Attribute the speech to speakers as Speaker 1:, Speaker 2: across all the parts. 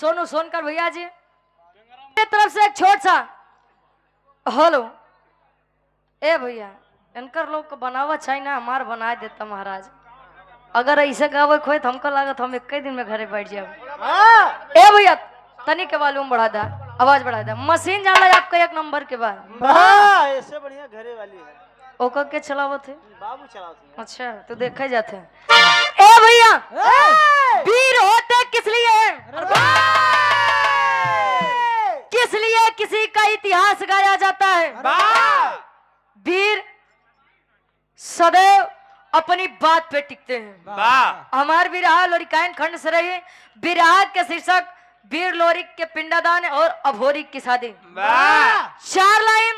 Speaker 1: सोनू सोनकर भैया जी मेरी तरफ से एक छोट सा हेलो। ए भैया इनकर लोग को बनावा चाहिए ना, हमार बना देता महाराज। अगर ऐसे गावे खोए तो हमको लागत हम एक दिन में घरे बैठ जाओ। ए भैया तनी के वॉल्यूम बढ़ा दा, आवाज बढ़ा दा। मशीन जान ला आपका एक नंबर के बाद
Speaker 2: ऐसे बढ़िया घरे वाली है।
Speaker 1: ओकर के चलावत है
Speaker 2: बाबू चलाते।
Speaker 1: अच्छा तो देखे जाते हैं। ए भैया वीर होते किस लिए, किस लिए किसी का इतिहास गाया जाता है। वीर सदैव अपनी बात पे टिकते हैं। हमार विराह लोरिकायन खंड से रही। विराह के शीर्षक वीर लोरिक के पिंडदान और अभोरिक की शादी। 4 लाइन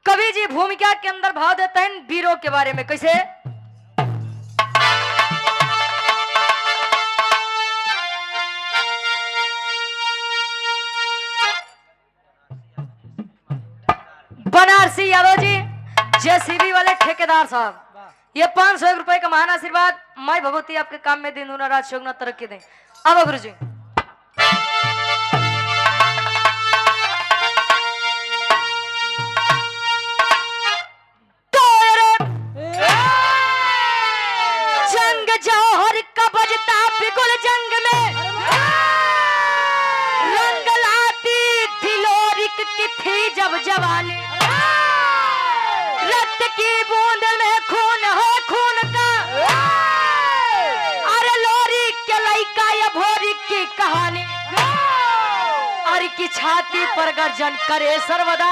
Speaker 1: कवि जी भूमिका के अंदर भाव देते हैं वीरों के बारे में। कैसे बनारसी यादव जी जेसीबी वाले ठेकेदार साहब, ये 500 रुपए का महान आशीर्वाद। माई भगवती आपके काम में दिन दूना रात चौगुना तरक्की दें। अब गुरु जी जंग जौहर का बजता बिगुल जंग में रंग लाती थी लोरिक की थी जब जवानी। रक्त की बूंद में खून हो खून का, अरे लोरिक के लइका या भोरिक की कहानी। अरे की छाती पर गर्जन करे सर्वदा,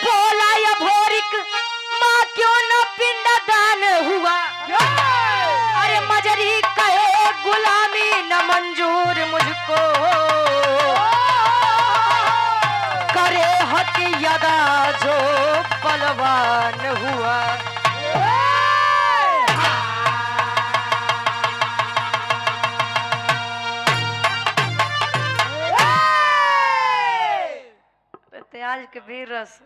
Speaker 1: बोला या भोरिक माँ क्यों न पिंडदान हुआ। अरे मजरी कहे गुलामी न मंजूर मुझको, करे हक यदा जो बलवान हुआ। आज के वीर रस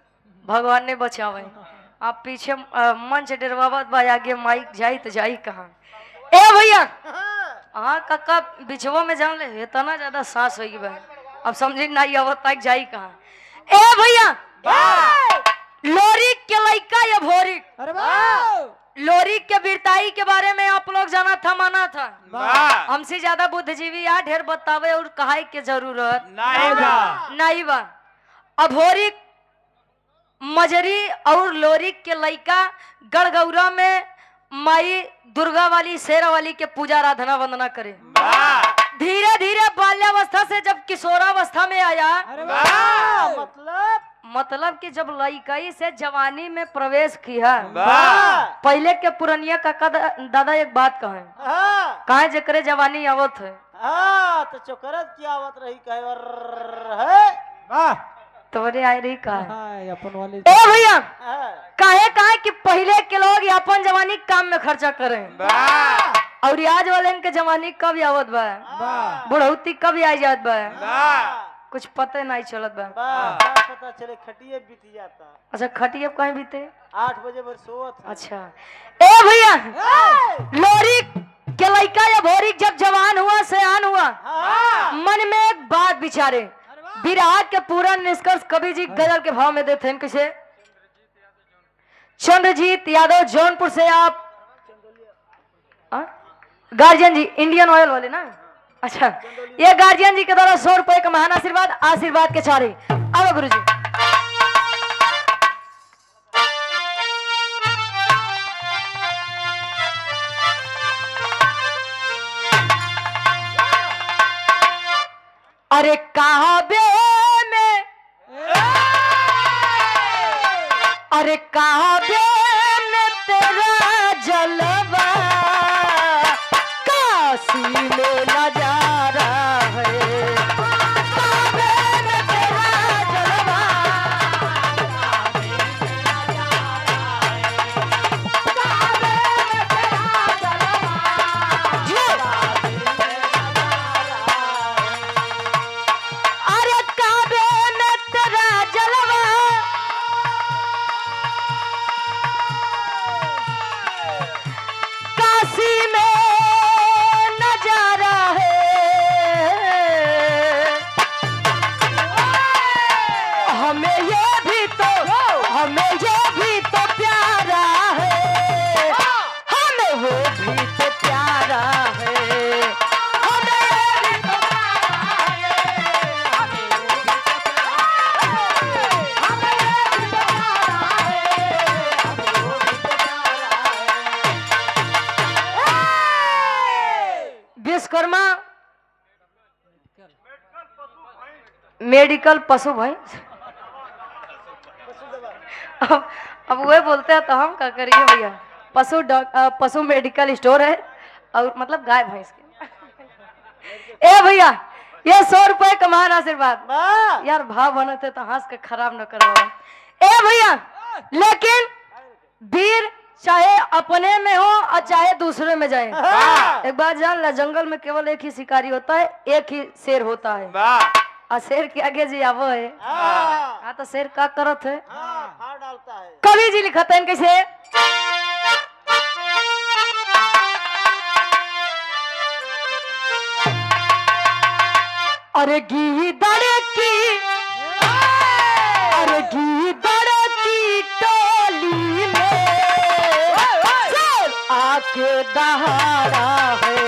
Speaker 1: भगवान ने बचावे। आप पीछे मंच डरवावत बा, आगे माइक जाई तो जाई कहाँ। ए भैया हाँ काका बिछवा में जान ले इतना ज्यादा सांस होगी बहन, अब समझी ना आवत तक जाई कहाँ। ए भैया लोरिक के लइका या भोरिक, लोरिक के वीरताई के बारे में आप लोग जाना था माना था। हमसे ज्यादा बुद्धिजीवी या ढेर बतावे और कहाई के जरूरत नहीं बा। अभोरिक मजरी और लोरिक के लइका गढ़गौरा में माई दुर्गा वाली शेरा वाली के पूजा आराधना वंदना करे। धीरे धीरे बाल्यावस्था से जब किशोरावस्था में आया, मतलब कि जब लइकाई से जवानी में प्रवेश किया। पहले के पुरनिया काका दादा एक बात कहे, कहे जकरे जवानी आवत है
Speaker 2: तो चोकरत की आवत रही कहे
Speaker 1: तो आई रही कहा अपन वाले। ए भैया काहे कि पहले के लोग अपन जवानी काम में खर्चा करें और आज वाले इनके जवानी कब आवत बा, बुढ़ौती कब आ जात बा, कुछ पता नहीं चलत बा।
Speaker 2: पता चले खटिए बीत जाता। अच्छा
Speaker 1: खटिए कहीं बीते
Speaker 2: 8 बजे बर सोवत।
Speaker 1: अच्छा ए भैया लोरिक के लइका या भोरिक जब जवान हुआ सयान हुआ, मन में एक बात विचारे। विराह के पूरा निष्कर्ष कवि जी गजल के भाव में देते हैं। किसे चंद्रजीत यादव जौनपुर से आप गार्जियन जी इंडियन ऑयल वाले ना। अच्छा ये गार्जियन जी के द्वारा 100 रुपए का महान आशीर्वाद, आशीर्वाद के चारे। अब गुरु जी अरे काबे में, अरे काबे में तेरा जलवा, काशी में नजारा है। काबे में तेरा जलवा, काबे में तेरा जलवा, अरे काबे में तेरा जलवा, काशी में नजारा है। मेडिकल पशु भाई अब वो बोलते हैं तो हम क्या करिए भैया। पशु मेडिकल स्टोर है और मतलब गाय भैंस के। ए भैया ये 100 रुपए का महान आशीर्वाद
Speaker 2: वाह
Speaker 1: यार भाव बनते तो हंस के खराब न करो। ए भैया लेकिन वीर चाहे अपने में हो और चाहे दूसरे में जाए। एक बात जान ला, जंगल में केवल एक ही शिकारी होता है, एक ही शेर होता है। और शेर के आगे जी आवो है। हाँ तो शेर का करत है,
Speaker 2: फाड़ डालता है।
Speaker 1: कवि जी लिखते हैं कैसे, अरे गीदड़ की टोली में शेर आके दहाड़ा है।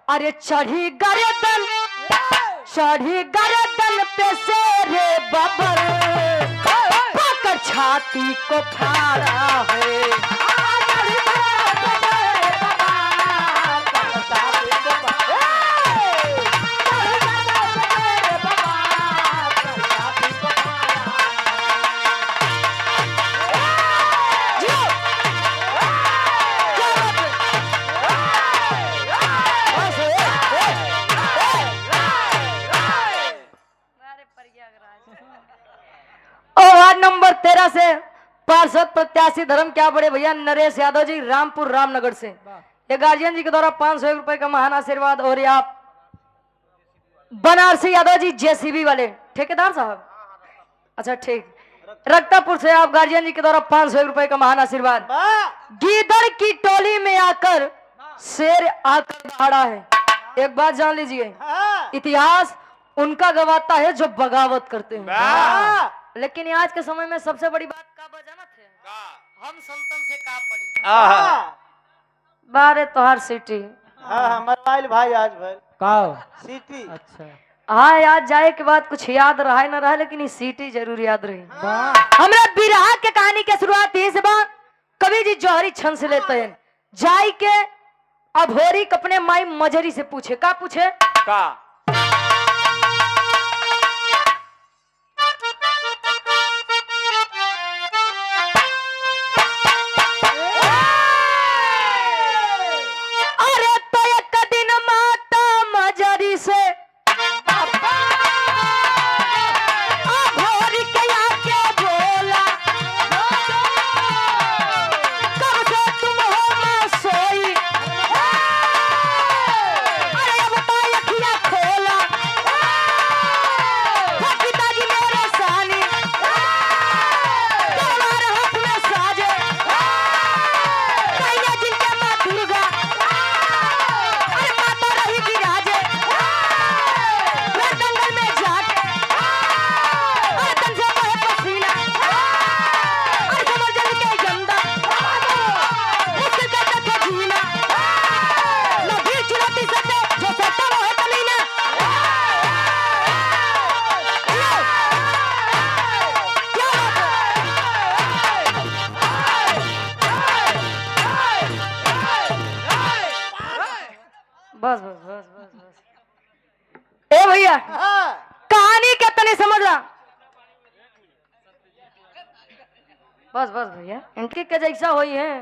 Speaker 1: अरे चढ़ी गर्दन पे शेरे बबर पकड़ छाती को फाड़ा है। वार्ड नंबर 13 से पार्षद प्रत्याशी धर्म क्या बड़े भैया नरेश यादव जी रामपुर रामनगर से ये गार्जियन जी के द्वारा 501 रुपए का महान आशीर्वाद। और ये आप बनारसी यादव जी जेसीबी वाले ठेकेदार साहब, अच्छा ठीक, रक्तापुर से आप गार्जियन जी के द्वारा 501 रुपए का महान आशीर्वाद। गीदड़ की टोली में आकर शेर आकर दहाड़ा है। एक बात जान लीजिए, इतिहास उनका गवाता है जो बगावत करते हैं। लेकिन आज के समय में सबसे बड़ी बात का बजानत है, हम संतन से का पड़ी बारे तोहार सिटी।
Speaker 2: मरवाइल भाई आज भर
Speaker 3: का
Speaker 2: सीटी।
Speaker 3: अच्छा
Speaker 1: हाँ याद जाए के बाद कुछ याद रहा न रहा, लेकिन ये सीटी जरूर याद रही। हमरा बिरहा के कहानी के शुरुआत यही से बात कवि जी जौहरी छन से लेते हैं। जाई के अभोरी अपने माई मजरी से पूछे, का पूछे
Speaker 4: का
Speaker 1: बस बस बस बस बस। ए भैया कहानी क्या तने समझ रहा, बस बस भैया इनके के जैसा हुई है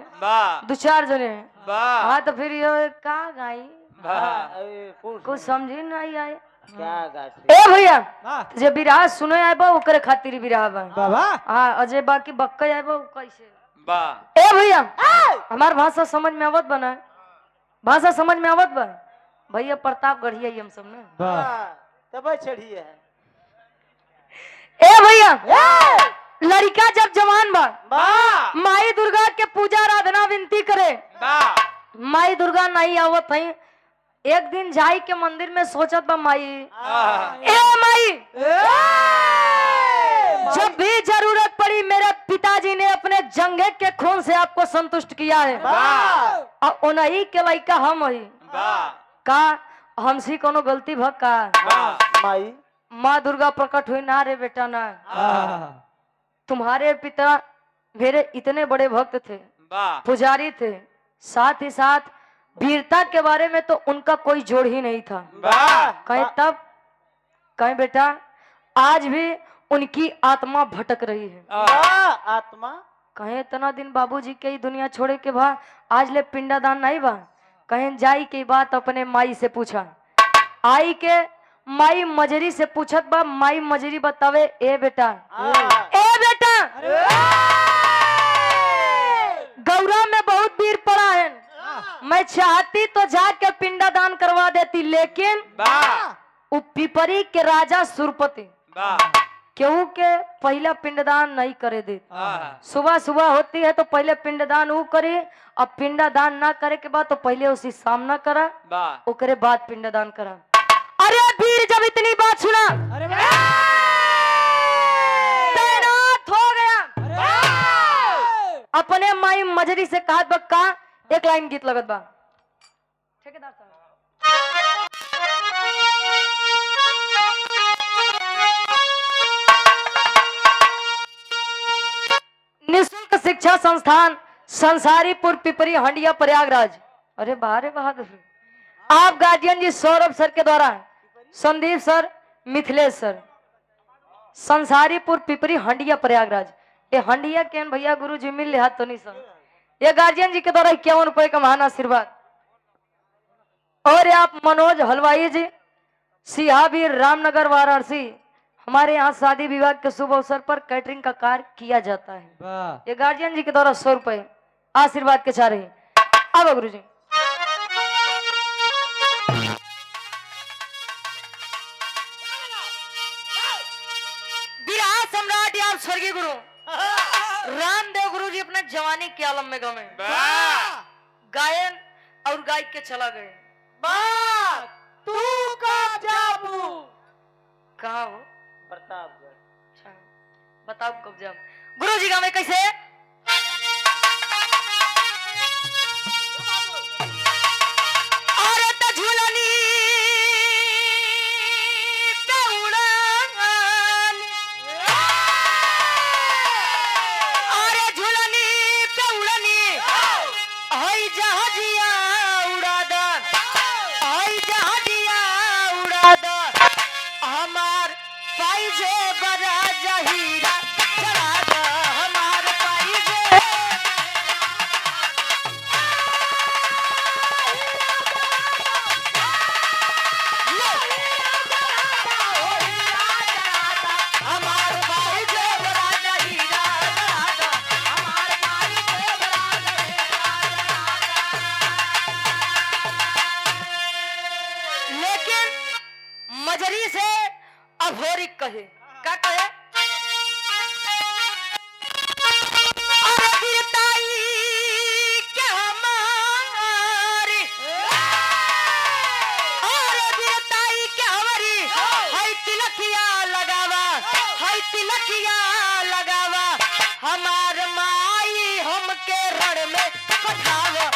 Speaker 1: दो चार जने। हाँ तो फिर ये का गाई कुछ समझी नहीं आए
Speaker 2: क्या गाती
Speaker 1: ए भैया जे बिरहा सुने आए बा ओकरे खातिर बिरहा बा
Speaker 3: बाबा
Speaker 1: हां अजय बाकी बक्का आए बा कैसे
Speaker 4: बा
Speaker 1: ए भैया हमार भाषा समझ में आवत बना, भाषा समझ में आवत बा भैया प्रतापगढ़ ही हम सब ने
Speaker 2: तब चढ़ी है।
Speaker 1: ए भैया लड़का जब जवान बा माई दुर्गा के पूजा आराधना विनती करे, माई दुर्गा नहीं आवत है। एक दिन जाई के मंदिर में सोचत बा माई ए माई जब भी जरूरत पड़ी मेरे पिताजी ने अपने जंगे के खून से आपको संतुष्ट किया है
Speaker 2: वाह
Speaker 1: और उन्हीं के लड़का हम ही का हमसी कोनो गलती भग का
Speaker 2: माई
Speaker 1: माँ दुर्गा प्रकट हुई ना रे बेटा ना तुम्हारे पिता मेरे इतने बड़े भक्त थे पुजारी थे साथ ही साथ वीरता के बारे में तो उनका कोई जोड़ ही नहीं था कहीं तब कहीं बेटा आज भी उनकी आत्मा भटक रही है
Speaker 2: आत्मा
Speaker 1: कहीं इतना दिन बाबूजी के ही दुनिया छोड़े के बा आज ले पिंडादान नहीं बा कहीं जाई की बात अपने माई से पूछा आई के माई मजरी से पूछत बा माई मजरी बतावे ए बेटा गौरा में बहुत वीर पड़ा है मैं चाहती तो जाके पिंडादान करवा देती लेकिन पिपरी के राजा सुरपति क्यों के पहला पिंडदान नहीं करे दे सुबह सुबह होती है तो पहले पिंडदान वो करे अब पिंडदान ना करे के बाद तो पहले उसी सामना करा ओकरे बाद पिंडदान करा अरे वीर जब इतनी बात सुना तैनात हो गया अपने माई मजरी से कहा बक्का एक लाइन गीत लगत बा ठेकेदार साहब निःशुल्क शिक्षा संस्थान संसारीपुर पिपरी हंडिया प्रयागराज अरे बाहर बहादुर आप गार्जियन जी सौरभ सर के द्वारा संदीप सर मिथिलेश सर संसारीपुर पिपरी हंडिया प्रयागराज ये हंडिया के भैया गुरु जी मिल रहा तो नहीं सर ये गार्जियन जी के द्वारा 51 रुपए का महान आशीर्वाद और आप मनोज हलवाई जी सिहाबीर रामनगर वाराणसी हमारे यहाँ शादी विवाह के शुभ अवसर पर कैटरिंग का कार्य किया जाता है ये गार्जियन जी के द्वारा 100 रुपए आशीर्वाद के चाह रहे अब गुरु जी बिहार सम्राट या स्वर्गीय गुरु रामदेव गुरु जी अपने जवानी के आलम में गए गायन और गायक के चला गए
Speaker 2: तू कब जाबू
Speaker 1: कहा हो
Speaker 2: प्रतापगढ़
Speaker 1: अच्छा बताओ कब जब गुरु जी गावे कैसे अरे त झूलनी पे उड़ान अरे झूलनी पे उड़नी हई जहाजिया उड़ा दा हई जहाजिया उड़ा दा हमार पाइजे बड़ा जहीरा चढ़ा दा हमार पाइजे हमार पाइजे बड़ा जहीरा चढ़ा दा हमार पाइजे बड़ा जहीरा लेकिन मजरी से अभोरिक कहे क्या कहे अरे बीरताई के हमारी अरे बीरताई के हमारी है तिलकिया लगावा हमार माई हमके रण में पठावा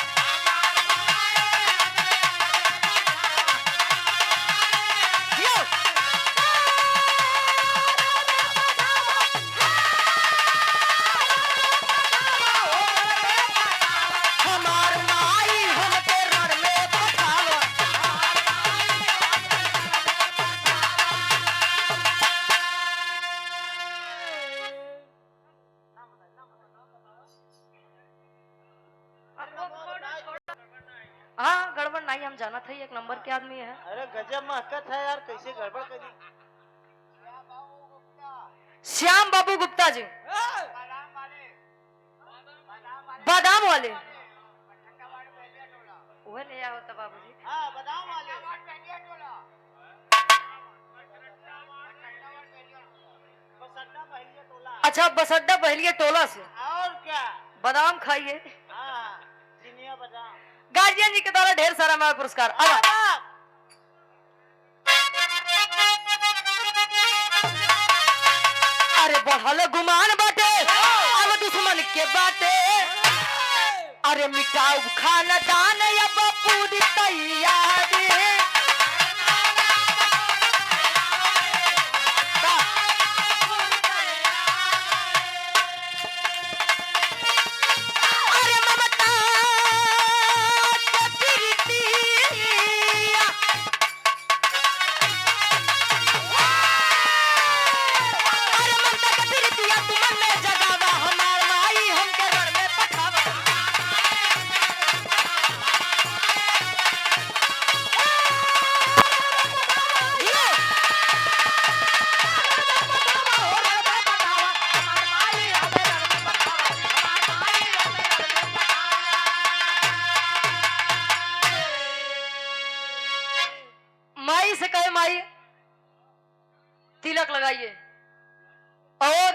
Speaker 1: हाँ गड़बड़ नहीं हम जाना था एक नंबर के आदमी है
Speaker 2: अरे गजब महकत है यार कैसे गड़बड़ करी
Speaker 1: श्याम बाबू गुप्ता जी बादाम वाले वो ले आओ तो बाबूजी
Speaker 2: हाँ बादाम वाले बसड्डा बहलिया टोला
Speaker 1: अच्छा बसड्डा बहलिया टोला से
Speaker 2: और क्या
Speaker 1: बादाम खाइए
Speaker 2: हाँ चिनिया बादाम
Speaker 1: गार्जियन जी के द्वारा ढेर सारा हमारा पुरस्कार अरे बढ़ल गुमान बाटे अब दुश्मन के बाटे अरे मिटाऊ खानदान अब पूरी तैयारी अरे ममता के प्रीतिया अरे ममता के प्रीतिया तू मन में जगावा हमार माई हमके घर में पठावा माई से कहे माई तिलक लगाइए और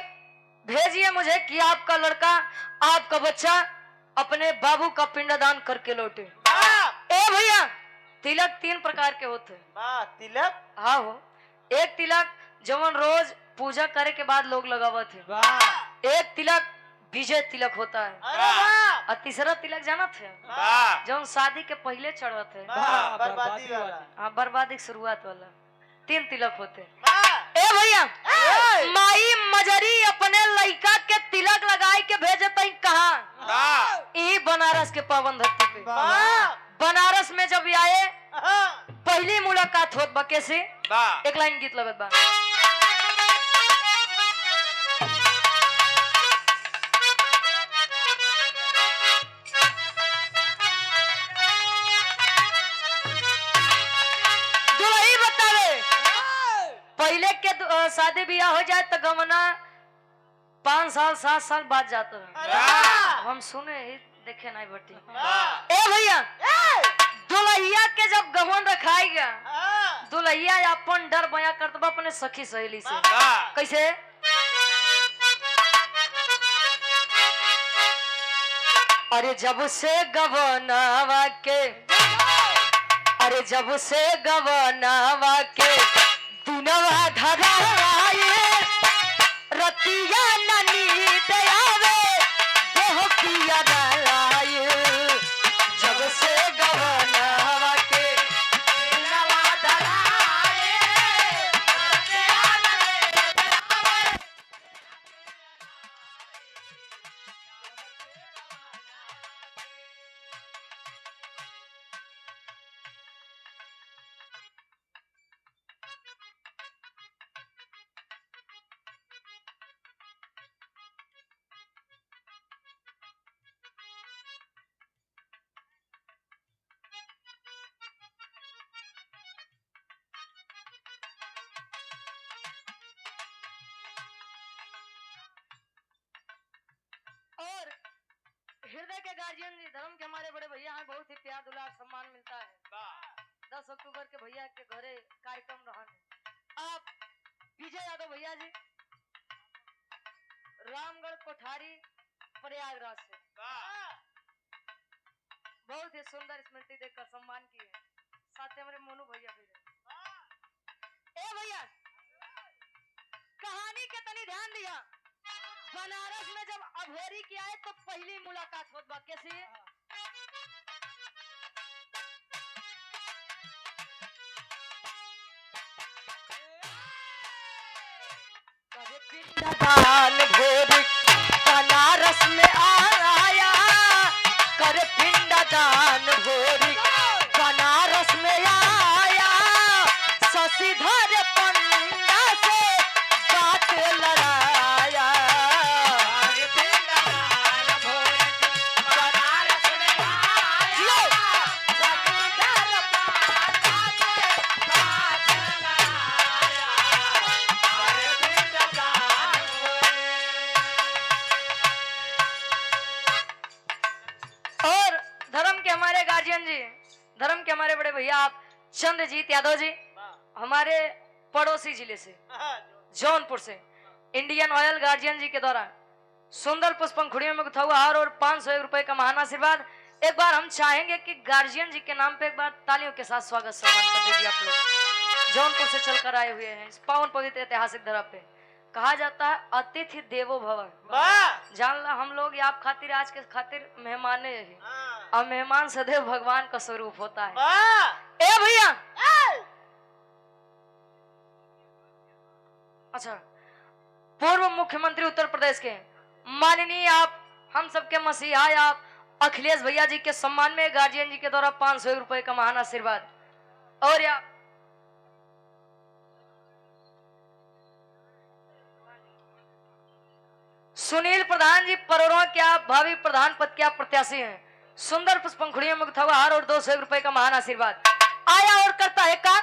Speaker 1: भेजिए मुझे कि आपका लड़का आपका बच्चा अपने बाबू का पिंडदान करके लौटे। ए भैया तिलक 3 प्रकार के होते हैं।
Speaker 2: तिलक
Speaker 1: हाँ हो एक तिलक जवन रोज पूजा करे के बाद लोग लगावत है। एक तिलक विजय तिलक होता है
Speaker 2: अरे वाह
Speaker 1: और तीसरा तिलक जाना थे जवन शादी के पहले चढ़त है
Speaker 2: बर्बादी वाला
Speaker 1: हाँ बर्बादी की शुरुआत वाला 3 तिलक होते हैं।
Speaker 2: वाह
Speaker 1: ए भैया माई मजरी अपने लड़का के तिलक लगाए के भेजत कहा ई बनारस के पावन धरती पे बनारस में जब आए पहली मुलाकात होत बा कैसे एक लाइन गीत लगत बा दुल्ही बतावे पहले के शादी ब्याह हो जाए तो गमना 5 साल 7 साल बाद जाते हैं हम सुने ही देखे नहीं बटी। ए भैया दुल्हिया के जब गमन रखाएगा दुल्हिया अपन डर बया करतबा अपने सखी सहेली से कैसे अरे जब से गवनावा के अरे जब से गवनावा के दिनवा धराए रतिया ननी दयावे देह पिया दलाए जब से गवनावा के दिनवा धराए रतिया ननी दयावे और हृदय के गार्जियन जी धर्म के हमारे बड़े भैया हैं बहुत ही प्यार दुलार सम्मान मिलता है 10 अक्टूबर के भैया के घरे कार्यक्रम रहा है आप विजय यादव भैया जी रामगढ़ कोठारी प्रयागराज से बहुत ही सुंदर स्मृति देकर सम्मान की है साथ ही हमारे मोनू भैया भी है। ए भैया कहानी के तनी ध्यान दिया बनारस में जब अभेरी की आए तो पहली मुलाकात होत बा कैसी कभी पिंडदान भोरी बनारस में आया कर पिंडदान भोरी बनारस में आया शशिधर पंडा से बात लड़ाया और धर्म के हमारे गार्जियन जी धर्म के हमारे बड़े भैया आप चंद्रजीत यादव जी हमारे पड़ोसी जिले से जौनपुर से इंडियन ऑयल गार्जियन जी के द्वारा सुंदर पुष्पंखुड़ियों में गुथा हुआ हार और 501 रुपए का महान आशीर्वाद एक बार हम चाहेंगे कि गार्जियन जी के नाम पे एक बार तालियों के साथ स्वागत सम्मान कर दीजिए आप लोग जौनपुर से चलकर आए हुए हैं इस पावन पवित्र ऐतिहासिक धरा पे कहा जाता है अतिथि देवो भव।
Speaker 2: वाह
Speaker 1: जान ला हम लोग आप खातिर आज के खातिर मेहमाने है
Speaker 2: हाँ।
Speaker 1: और मेहमान सदैव भगवान का स्वरूप होता है।
Speaker 2: वाह
Speaker 1: ए भैया
Speaker 2: ए!
Speaker 1: अच्छा, पूर्व मुख्यमंत्री उत्तर प्रदेश के माननीय आप हम सबके मसीहा आप अखिलेश भैया जी के सम्मान में गार्जियन जी के द्वारा 500 रुपए का महान आशीर्वाद। और या सुनील प्रधान जी परोरा के आप भावी प्रधान पद के आप प्रत्याशी हैं। सुंदर पुष्पंखुड़ियों में गुथा हुआ हार और 200 रुपए का महान आशीर्वाद आया और करता है का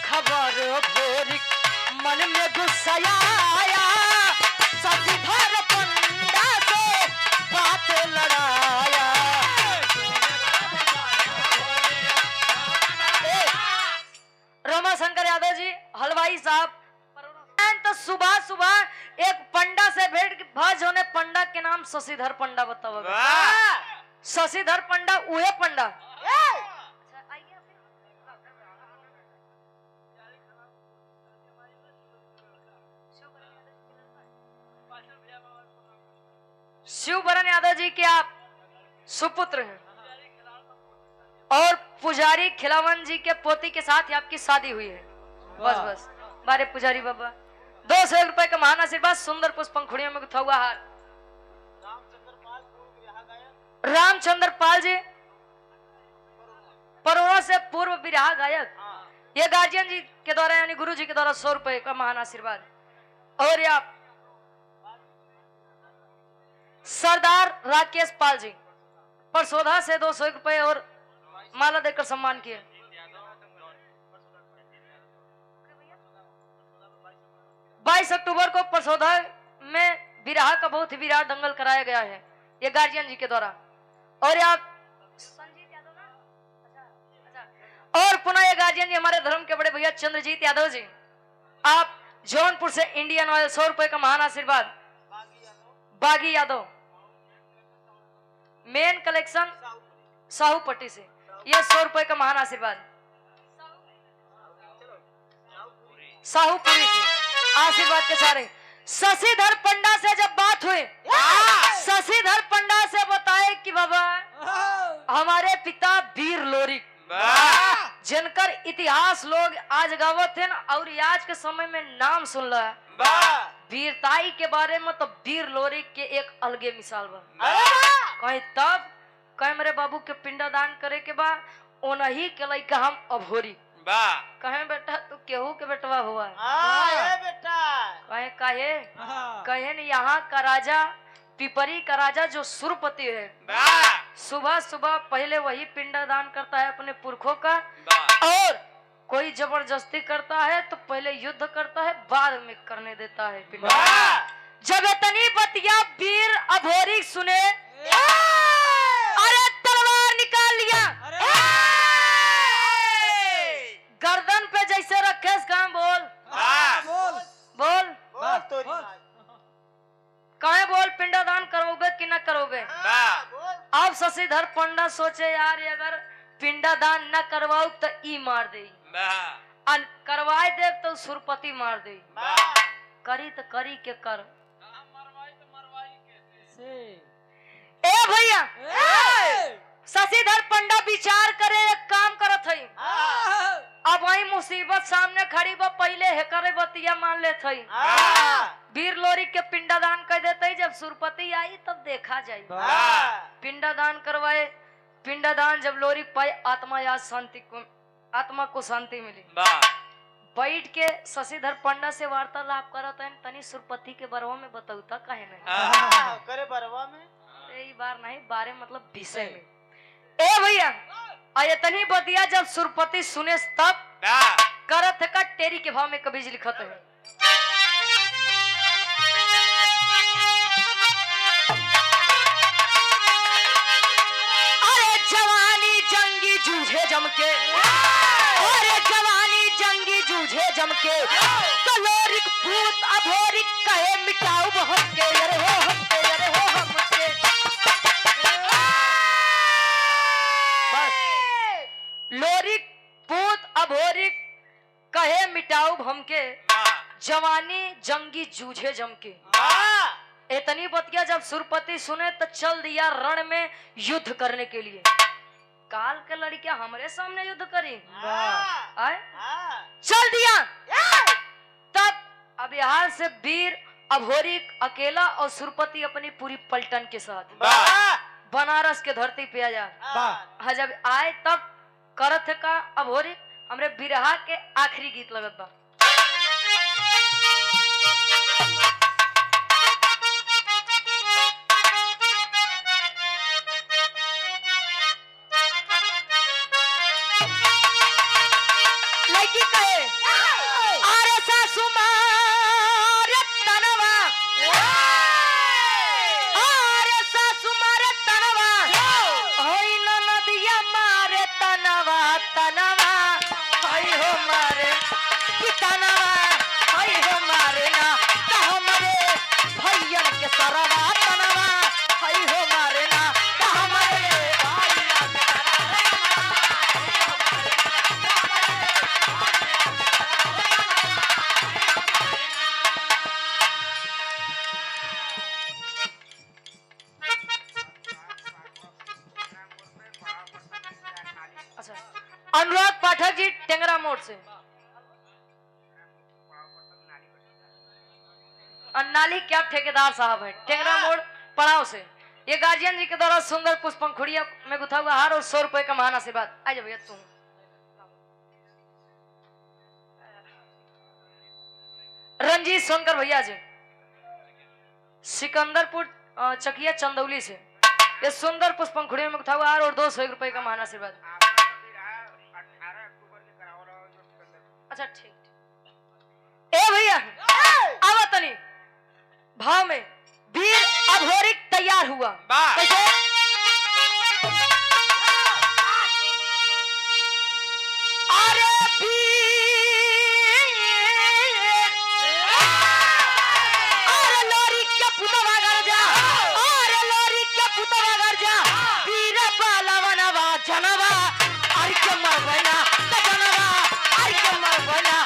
Speaker 1: खबर भोरी मन में गुस्सा आया ससीधर पंडा से बात लड़ाया। रमाशंकर यादव जी हलवाई साहब तो सुबह सुबह एक पंडा से भेंट की भज होने पंडा के नाम शशिधर पंडा बताओ। शशिधर पंडा उहे पंडा शिवबरन यादव जी के आप सुपुत्र हैं और पुजारी खिलावन जी के पोती के साथ ही आपकी शादी हुई है। बस बस बारे पुजारी बाबा 200 रुपए का महान आशीर्वाद सुंदर पुष्पंखुड़ियों में गुथा हुआ हार। रामचंद्र पाल जी परोरा से पूर्व बिरहा गायक ये गार्जियन जी के द्वारा यानी गुरु जी के द्वारा 100 रुपए का महान आशीर्वाद। और आप सरदार राकेश पाल जी परसोधा से 200 रुपए और माला देकर सम्मान किए। 22 अक्टूबर को परसोधा में बिरहा का बहुत ही विराट दंगल कराया गया है ये गार्जियन जी के द्वारा। और आप संजीत यादव ना और पुनः ये गार्जियन जी हमारे धर्म के बड़े भैया चंद्रजीत यादव जी आप जौनपुर से इंडियन ऑयल 100 रुपए का महान आशीर्वाद। बागी यादव मेन कलेक्शन साहूपट्टी से ये 100 रुपए का महान आशीर्वाद। साहूपुरी से आशीर्वाद के सारे। शशिधर पंडा से जब बात हुई शशिधर पंडा से बताए कि बाबा हमारे पिता वीर लोरी जिनकर इतिहास लोग आज गावत हैं और आज के समय में नाम सुन रहा वीरताई के बारे में तो वीर लोरी के एक अलगे मिसाल बा। कहीं तब कहे मेरे बाबू के पिंडदान करे के बाद ओनही के लइका हम अभोरी कहे बेटा तू केहू के बेटवा हुआ
Speaker 2: बेटा
Speaker 1: कहे कहे न यहाँ का राजा पिपरी का राजा जो सुरपति है सुबह सुबह पहले वही पिंडदान करता है अपने पुरखों का और कोई जबरदस्ती करता है तो पहले युद्ध करता है बाद में करने देता है पिंडदान। जब इतनी बतिया वीर अभोरी सुने अरे तलवार निकाल लिया गर्दन पे जैसे रखे काम बोल बोल कहे बोल पिंडदान करोगे कि न करोगे। अब शशिधर पंडा सोचे यार अगर पिंडदान न करवाओ तो ई मार दे करवाए दे तो सुरपति मार दे करी तो करी के कर ए भैया शशिधर पंडा विचार करे एक काम करत हई। अब वही मुसीबत सामने खड़ी बा, पहले है करे बतिया मान ले थई। वीर लोरी के पिंडादान कर देते, जब सुरपति आई तब देखा जाए। पिंडादान करवाए, पिंडादान जब लोरी पाई, आत्मा को शांति मिली। बैठ के शशिधर पंडा से वार्तालाप करत है, तनी सुरपति के बरवा में बताऊता काहे नहीं
Speaker 2: करे बरवा में
Speaker 1: यही बार नहीं बारे मतलब विषय में। ए भैया आये तनी बतिया जब सुरपति सुने तब करत का टेरी के भाव में कभी लिखत है। अरे जवानी जंगी जूझे जमके, अरे जवानी जंगी जूझे जमके, तो लोरिक भूत अभोरिक कहे मिटाऊ बहुत के अरे हो हमके, अरे हो हमके। लोरिक पूत अभोरिक कहे मिटाऊ हमके, जवानी जंगी जूझे जमके। इतनी बतिया जब सुरपति सुने तो चल दिया रण में युद्ध करने के लिए। काल के लड़कियां हमारे सामने युद्ध करी आए चल दिया। तब अब यहाँ से वीर अभोरिक अकेला और सुरपति अपनी पूरी पलटन के साथ बनारस के धरती पे आ जा। जब आए तब करत का अभोरिक हमरे बिरहा के आखिरी गीत लगत बा। लड़की कहे अरे सासू मार तनवा, अरे सासू मार तनवा, होई न नदिया मारे तनवा, तनवा हई हो मारे कि तनवा हई हो मारे ना, तो हमारे भैयन के सरवा तनवा हई हो मारे ना, तो हमारे भैया के अनुराग पाठक जी टेंगरा मोड़ से। नाली क्या ठेकेदार साहब है टेंगरा मोड़ पड़ाव से। ये गार्जियन जी के द्वारा सुंदर पुष्पंखुड़िया में गुथा हुआ हार और 100 रुपए का महान आशीर्वाद। आइए भैया तुम रंजीत सोनकर भैया जी सिकंदरपुर चकिया चंदौली से। ये सुंदर पुष्पंखुड़िया में गुथा हुआ हार और 200 रुपए का महान आशीर्वाद। अच्छा ठीक। ए भैया आवतनी भाव में वीर अभोरिक तैयार हुआ कैसे? अरे अरे लोरी के पुतवा घर जा, अरे लोरी के पुतवा घर जा, वीर बालवनवा जनवा अरे के मरवना जनवा, अरे के मरवना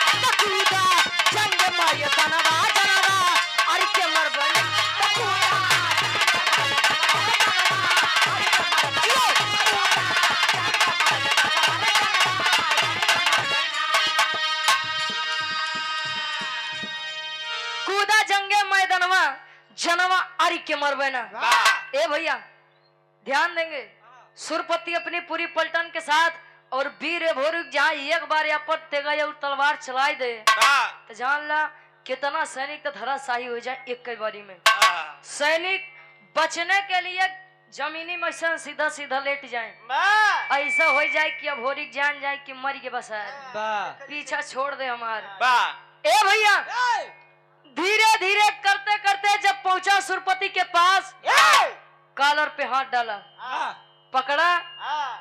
Speaker 1: कूदा जंग माय तनवा जनवा, अरे के मरवना कूदा जंगे मैदानवा जनवा अरे के मरवना। ए भैया ध्यान देंगे सुरपति अपनी पूरी पलटन के साथ और वीर अभोरिक जहाँ एक बार आपत तेगा या तलवार चलाई दे तो जान ला कितना सैनिक तो धराशायी हो जाए एक कई बारी में। सैनिक बचने के लिए जमीनी में सीधा सीधा लेट जाए, ऐसा हो जाए कि अभोरिक जान जाए कि मर के बस पीछा छोड़ दे हमारा। ए भैया धीरे धीरे करते करते जब पहुंचा सुरपति के पास, कॉलर पे हाथ डाला, पकड़ा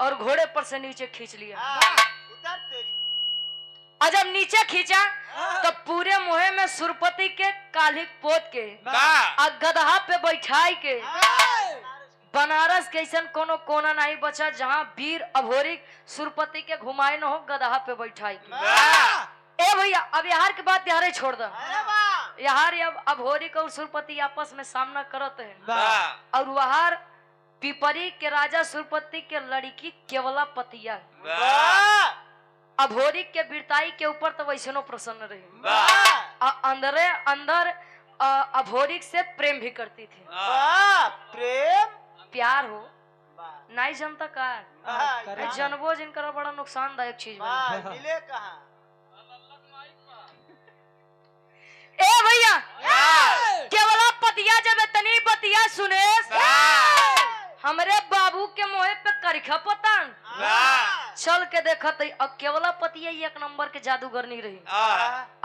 Speaker 1: और घोड़े पर से नीचे खींच लिया। और जब नीचे खींचा तो पूरे मुहे में सुरपति के कालिक पोत के गदहा पे बैठाई के बनारस के ऐसा कोनो कोना नहीं बचा जहाँ वीर अभोरिक सुरपति के घुमाए न हो, गदहा पे बैठाई के। ए भैया अब यार के बात यार छोड़ दो, यार अब अभोरिक और सुरपति आपस में सामना करते हैं और वहार पिपरी के राजा सुरपति के लड़की केवला पतिया
Speaker 2: वाह
Speaker 1: अभोरी के बिरताई के ऊपर तो वैसनो प्रसन्न रही
Speaker 2: वाह
Speaker 1: अंदरे अंदर अभोरी से प्रेम भी करती थी
Speaker 2: वाह प्रेम
Speaker 1: प्यार हो
Speaker 2: वाह
Speaker 1: नहीं जनता का
Speaker 2: वाह
Speaker 1: जनबो जिनका बड़ा नुकसानदायक चीज बनी।
Speaker 2: वाह मिले कहाँ
Speaker 1: ए भैया केवला पतिया जब इतनी बतिया सुने हमरे बाबू के मोहे पे करखा पतंग चल के देखत अब केवला पतिया एक नंबर के जादूगर नहीं रही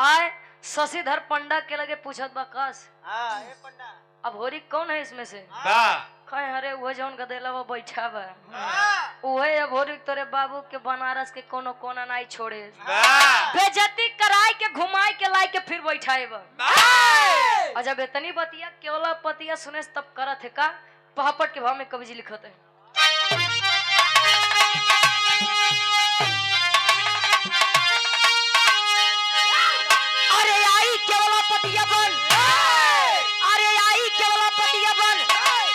Speaker 1: आए शशिधर पंडा के लगे पूछत बा कस
Speaker 2: ए पंडा
Speaker 1: अब होरी कौन है इसमें से कहे अरे वो जौन गदेला वो बैठा बा उहे अब होरी तोरे बाबू के बनारस के कोनो कोना नहीं छोड़े बेइज्जती कराई के घुमाई के लाई के फिर बैठाए बा और जब इतनी बतिया केवला पतिया सुने तब करत है का पहापट के भाव में कवि जी लिखत है अरे आई केवला पतिया बन अरे आई केवला पतिया बन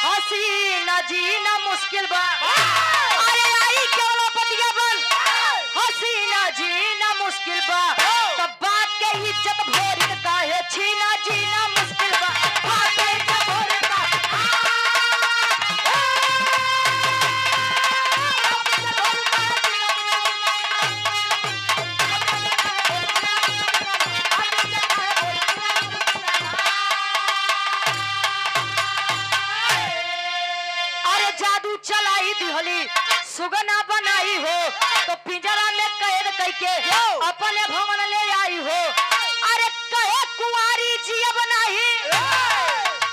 Speaker 1: हसीना जीना मुश्किल बा अरे आई केवला पतिया बन हसीना जीना मुश्किल बा तब बात के इज्जत भोरी का है छीना जीना मुश्किल बा बात के इज्जत भोरी का चलाई दिहली सुगना बनाई हो तो पिंजरा में कैद करके अपने भवन ले आई हो अरे कहे कुंवारी जिया बनाई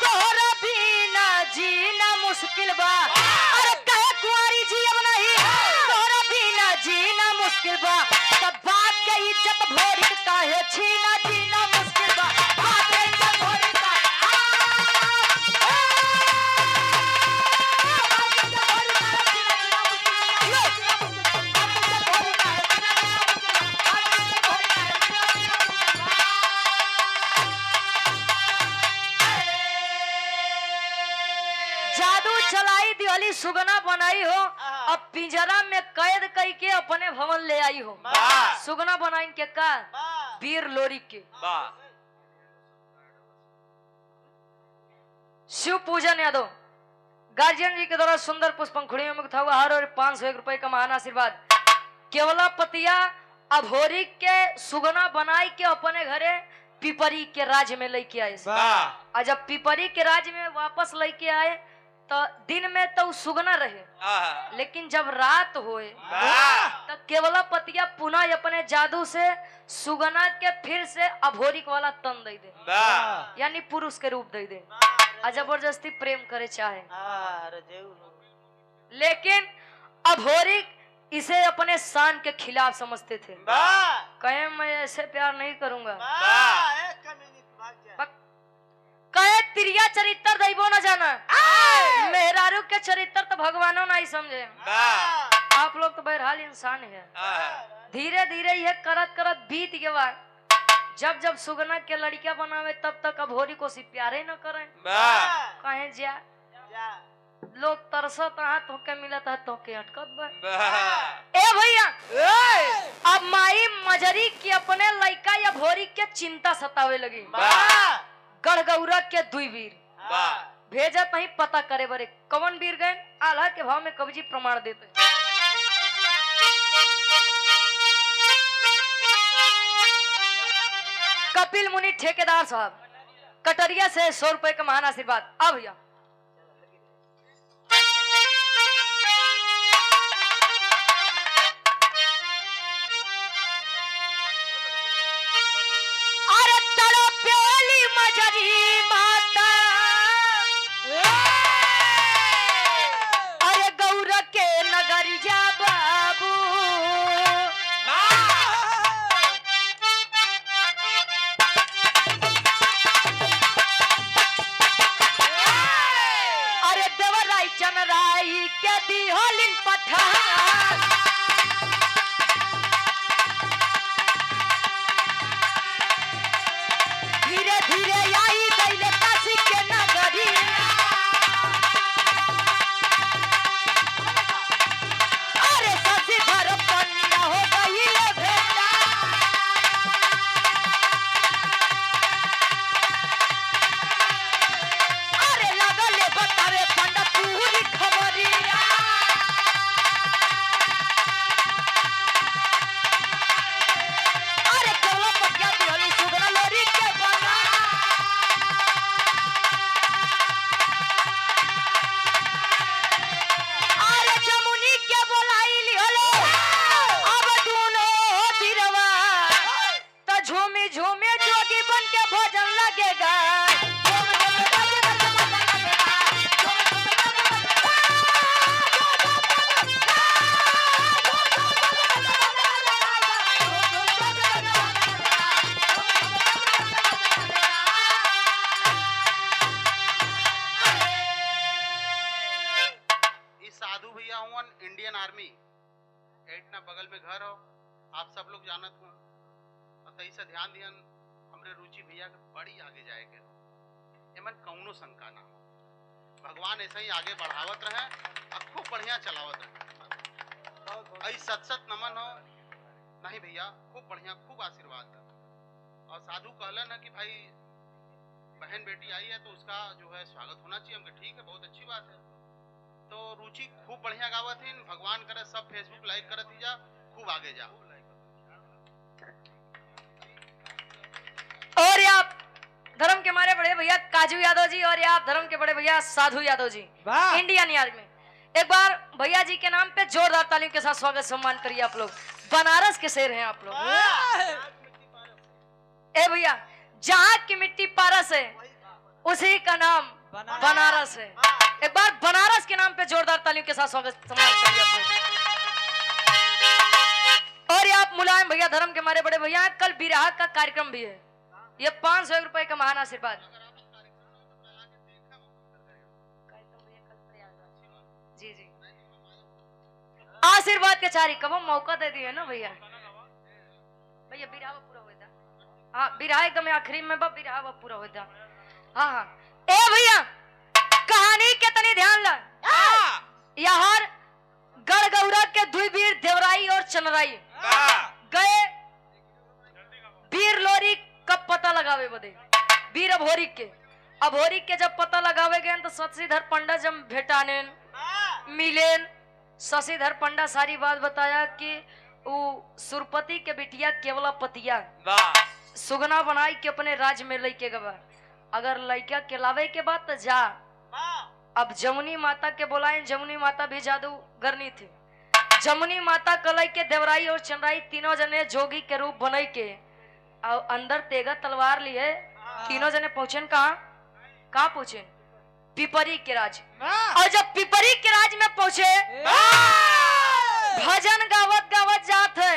Speaker 1: तोहरा बिना जीना मुश्किल बा अरे कहे कुंवारी जिया बनाई तोहरा बिना जीना मुश्किल बा तब बात के इज्जत भोरी काहे छीना जीना मुश्किल बा बात के इज्जत भोरी का जादू चलाई दिहली सुगना बनाई हो अब पिंजरा में कैद करके अपने भवन ले आई हो सुगना बनाई के का वीर लोरी के शिव पूजन यादव गार्जियन जी के द्वारा सुंदर पुष्पंखुड़ियों में था हुआ हर और 501 रुपए का महान आशीर्वाद केवला पतिया अभोरी के सुगना बनाई के अपने घरे पिपरी के राज्य में लेके आए और जब पिपरी के राज्य में वापस लेके आए तो दिन में तो सुगना रहे लेकिन जब रात हुए तो केवला पतिया पुनः अपने जादू से सुगना के फिर से अभोरी वाला तन दे दे यानी पुरुष के रूप दे दे और जबरदस्ती प्रेम करे चाहे लेकिन अभोरी इसे अपने शान के खिलाफ समझते थे कहे मैं ऐसे प्यार नहीं करूंगा कहे तिरिया चरित्र दैबो न जाना मेहरारू के चरित्र तो भगवानों नहीं समझे आप लोग तो बहरहाल इंसान है धीरे धीरे यह करत करत बीत गया जब जब सुगना के लड़कियां बनावे तब तक अभोरी को सी प्यारे न करें कहे जा लोग तरसत हाथ होके मिलत है तो के अटकत बा ए भैया अब माई मजरी की अपने लड़का या भोरी के चिंता सतावे लगी गढ़गौरा के दुई वीर भेजा तही पता करे बरे कौन वीर गए आल्हा के भाव में कवि जी प्रमाण देते कपिल मुनि ठेकेदार साहब कटरिया से 100 रुपए का महान आशीर्वाद अब भैया
Speaker 3: ध्यान दिहन हमरे रुचि भैया के बड़ी आगे जाए के एमन कौनो शंका ना हो। भगवान ऐसे ही आगे बढ़ावत रहे और खूब बढ़िया चलावत रहे। ऐ सत सत नमन हो नहीं भैया, खूब बढ़िया, खूब आशीर्वाद है। और साधु कहलन है कि भाई बहन बेटी आई है तो उसका जो है स्वागत होना चाहिए। हमके ठीक है, बहुत अच्छी बात है। तो रुचि खूब बढ़िया गावत है। भगवान करे सब फेसबुक लाइक करत ही जा, खूब आगे जा।
Speaker 1: और आप धर्म के हमारे बड़े भैया काजू यादव जी और आप धर्म के बड़े भैया साधु यादव जी इंडियन आर्मी में एक बार भैया जी के नाम पे जोरदार तालियों के साथ स्वागत सम्मान करिए। आप लोग बनारस के शेर हैं आप लोग। ए भैया, जहाँ की मिट्टी पारस है उसी का नाम बनारस है। एक बार बनारस के नाम पे जोरदार तालियों के साथ स्वागत सम्मान करिए आप लोग। और ये आप मुलायम भैया धर्म के हमारे बड़े भैया हैं। कल विराह का कार्यक्रम भी है। ये 500 रुपए का महान आशीर्वाद। जी जी, आशीर्वाद के चारी कब मौका दे दिए ना भैया। भैया विराह पूरा होता। हाँ, विराह एकदम आखिरी में विराह पूरा होता। हाँ हाँ, ए भैया कहानी के तनी ध्यान ला। यहाँ गढ़गौरा के दुई वीर देवराई और चनराई गए वीर लोरी का पता लगावे बदे। वीर अभोरी के जब पता लगावे गए तो शशिधर पंडा जब भेटाने मिलेन, शशिधर पंडा सारी बात बताया कि वो सुरपति के बिटिया केवला पतिया सुगना बनाई के अपने राज्य में लेके गवा। अगर लड़का के लावे के बाद तो जा। अब जमुनी माता के बुलाए, जमुनी माता भी जादूगरनी थी। जमुनी माता कलई के देवराई और चंद्राई तीनों जने जोगी के रूप बने के और अंदर तेगा तलवार लिए तीनों जने पहुंचे कहाँ पहुंचे? पिपरी के राज। और जब पिपरी के राज में पहुंचे भजन गावत गावत जात है।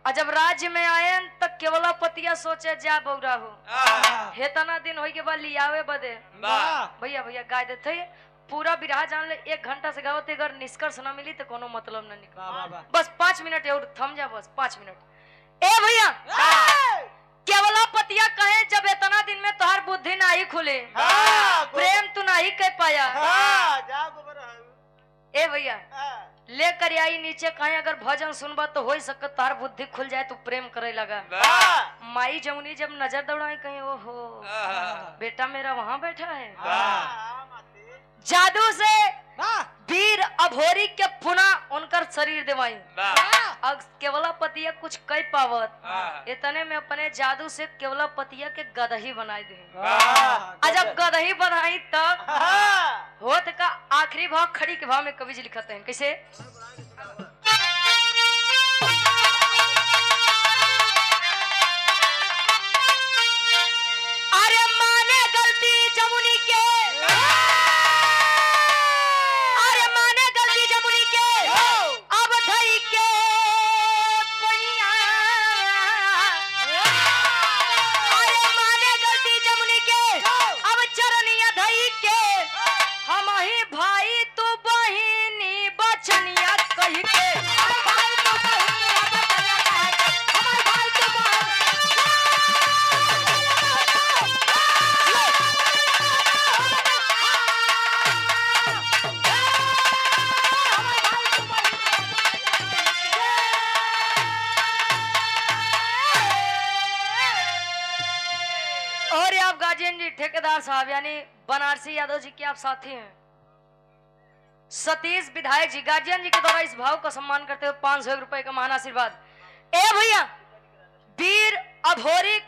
Speaker 1: और जब राज्य में आए तब केवला पतिया सोचे जा बौरा हो हेतना दिन होई के बाद लियावे बदे भैया भैया गाय देते पूरा बिरहा जान ले। 1 घंटा से गावते अगर निष्कर्ष ना मिली तो कोनो मतलब ना निकल। बस 5 मिनट और थम जा, बस 5 मिनट। ए भैया केवला पतिया कहे जब इतना दिन में तोहर बुद्धि ना ही खुले, प्रेम तू ना ही कह पाया। ए भैया लेकर आई नीचे कहे अगर भजन सुनबा तो हो सकता तार बुद्धि खुल जाए तो प्रेम करे लगा। माई जमुनी जब नजर दौड़ाई कहीं ओहो बेटा मेरा वहां बैठा है। जादू से वीर अभोरी के पुनः उनकर शरीर दिवाई। अब केवला पतिया कुछ कह पावत इतने में अपने जादू से केवला पतिया के गदही बनाई दे। जब गदही बनाई तब होत का आखिरी भाव खड़ी के भाव में कवि जी लिखते हैं कैसे? अरे माने गलती जमुनी के, अरे माने गलती जमुनी के, अब धई के पैया। अरे माने गलती जमुनी के, अब चरनिया धई के, हम ही भाई तू बहिनी बचनिया कही के। और आप गार्जियन जी ठेकेदार साहब यानी बनारसी यादव जी के आप साथी हैं। सतीश विधायक जी गार्जियन जी के द्वारा इस भाव का सम्मान करते हुए 500 रुपए का महान आशीर्वाद। ए भैया वीर अभोरी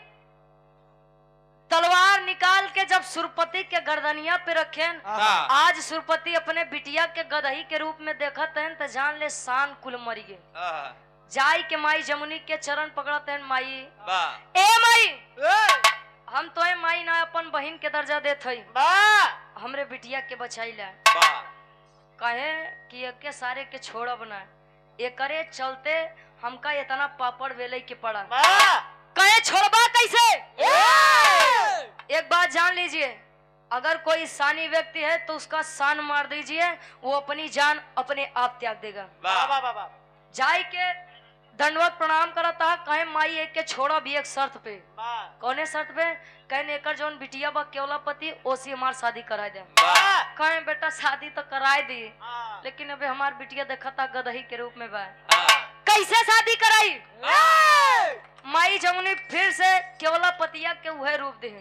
Speaker 1: तलवार निकाल के जब सुरपति के गर्दनिया पे रखे, आज सुरपति अपने बिटिया के गदही के रूप में देखत हैं तो जान ले शान कुल मरी गए। जाई के माई जमुनी के चरण पकड़त हैं। माई ए माई हम तो माई ना अपन बहन के दर्जा देत हई, हमरे बिटिया के बचाई ला। कहे कि के सारे के छोड़ा बना एकरे चलते हमका इतना पापड़ वेले के पड़ा। कहे छोड़बा कैसे? एक बात जान लीजिए, अगर कोई सानी व्यक्ति है तो उसका सान मार दीजिए, वो अपनी जान अपने आप त्याग देगा। जाई के दंडवत प्रणाम करता कहे माई एक के छोड़ा भी एक शर्त पे।
Speaker 2: वाह
Speaker 1: कौने शर्त पे? कहे एकर जौन बिटिया बा केवलापति ओसी हमार शादी करा दे।
Speaker 2: वाह
Speaker 1: कहे बेटा शादी तो कराए दी,
Speaker 2: हाँ
Speaker 1: लेकिन अबे हमार बिटिया देखता गदही के रूप में बा,
Speaker 2: हाँ
Speaker 1: कैसे शादी कराई? माई जमुनी फिर से केवलापतिया के उहे रूप दे,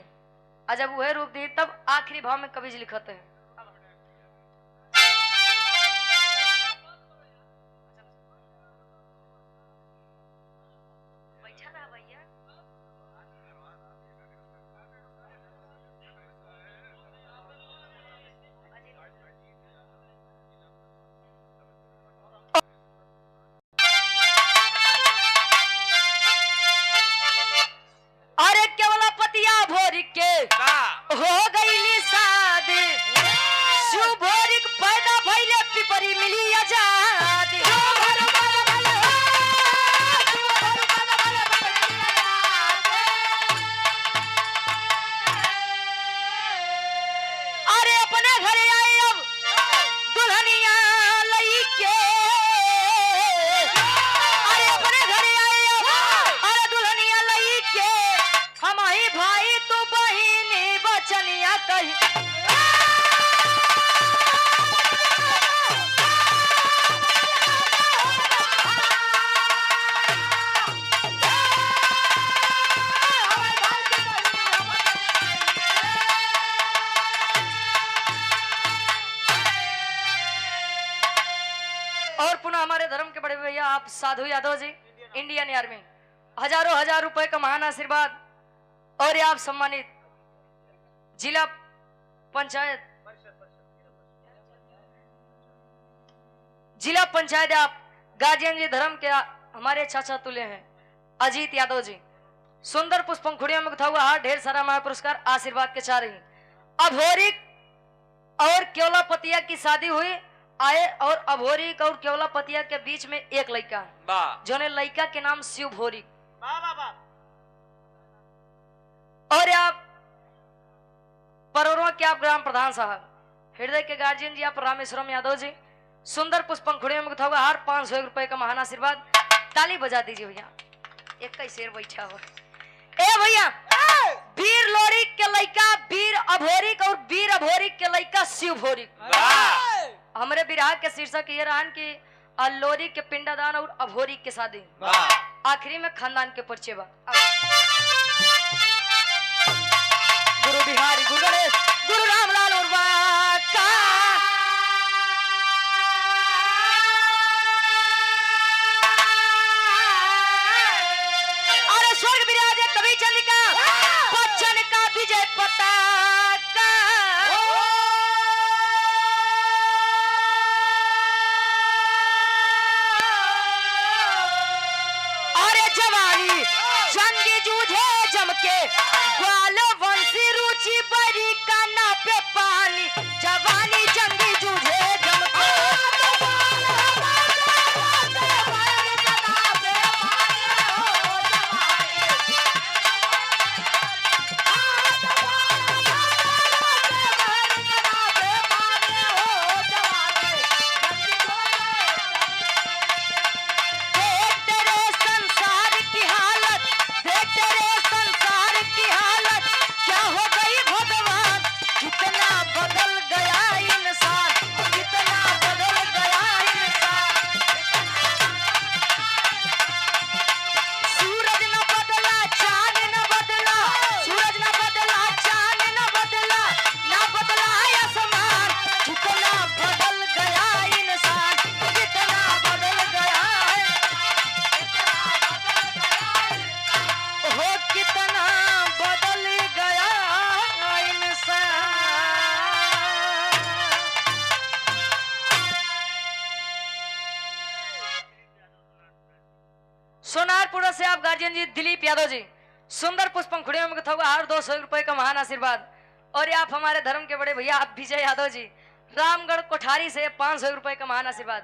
Speaker 1: और जब उहे रूप दी तब आखिरी भाव में कवि जी लिखत है। अरे केवलापतिया भोरी के हो गईली शादी, शिव भोरी के पैदा भइले पिपरी मिली आजादी। अरे अपने घरे आए अब दुल्हनिया लईके, अरे अपने घरे आए अब अरे दुल्हनिया लईके, हम ही भाई तू बहिनी बचनिया कही। और पुनः हमारे धर्म के बड़े भैया आप साधु यादव जी, इंडियन आर्मी, हजारों हजार रुपए का महान आशीर्वाद, और ये आप सम्मानित जिला पंचायत आप गार्जियन जी धर्म के हमारे चाचा तुल्य हैं अजीत यादव जी, सुंदर पुष्प पंखुड़ियों में गुथा हुआ हार, ढेर सारा महा पुरस्कार आशीर्वाद के चाह रही। अभोरिक और केवलापतिया की शादी हुई, आए और अभोरिक और केवलापतिया के बीच में एक लड़का, जोने लड़का के नाम शिव भोरिक। और आप परोरों के आप ग्राम प्रधान साहब, हृदय के गार्जियन जी आप रामेश्वरम यादव जी, सुंदर पुष्प पंखुड़ियों में गुथा हुआ हार, 500 रुपए का महान आशीर्वाद। ताली बजा दीजिए भैया, एक ही शेर बैठा हुआ। ए भैया, वीर लोरिक के लड़का वीर अभोरिक और वीर अभोरिक के लड़का शिव भोरिक। हमारे विराह के शीर्षक ये रहा कि लोरिक के पिंडदान और अभोरिक के शादी, आखिरी में खानदान के परिचय बा। गुरु बिहारी, गुरु गणेश, गुरु रामलाल उर्वा का अरे स्वर्ग विराजे कवि चंद्रिका, बच्चन का विजय पताका। अरे जवानी जंगी जूझे जम के, ग्वाल वंशी रुचि बड़ी का नापे पानी, जवानी जंगी जूझे जम के। देख तेरे संसार की हालत, देख तेरे संसार की हालत, क्या हो गई भगवान, कितना बदल गया इंसान, कितना बदल गया इंसान। सूरज न बदला, चांद न बदला, सूरज न बदला, चांद न बदला, ना बदला आसमान, कितना बदल गया इंसान, कितना बदल गया हो, कितना बदल गया इंसान। सोनारपुरा से आप गार्जियन जी दिलीप यादव जी, सुंदर पुष्प पंखुड़ियों में गुथा हुआ हार, 200 रुपए का महान आशीर्वाद। और ये आप हमारे धर्म के बड़े भैया आप विजय यादव जी, रामगढ़ कोठारी से 500 रुपए का महान आशीर्वाद।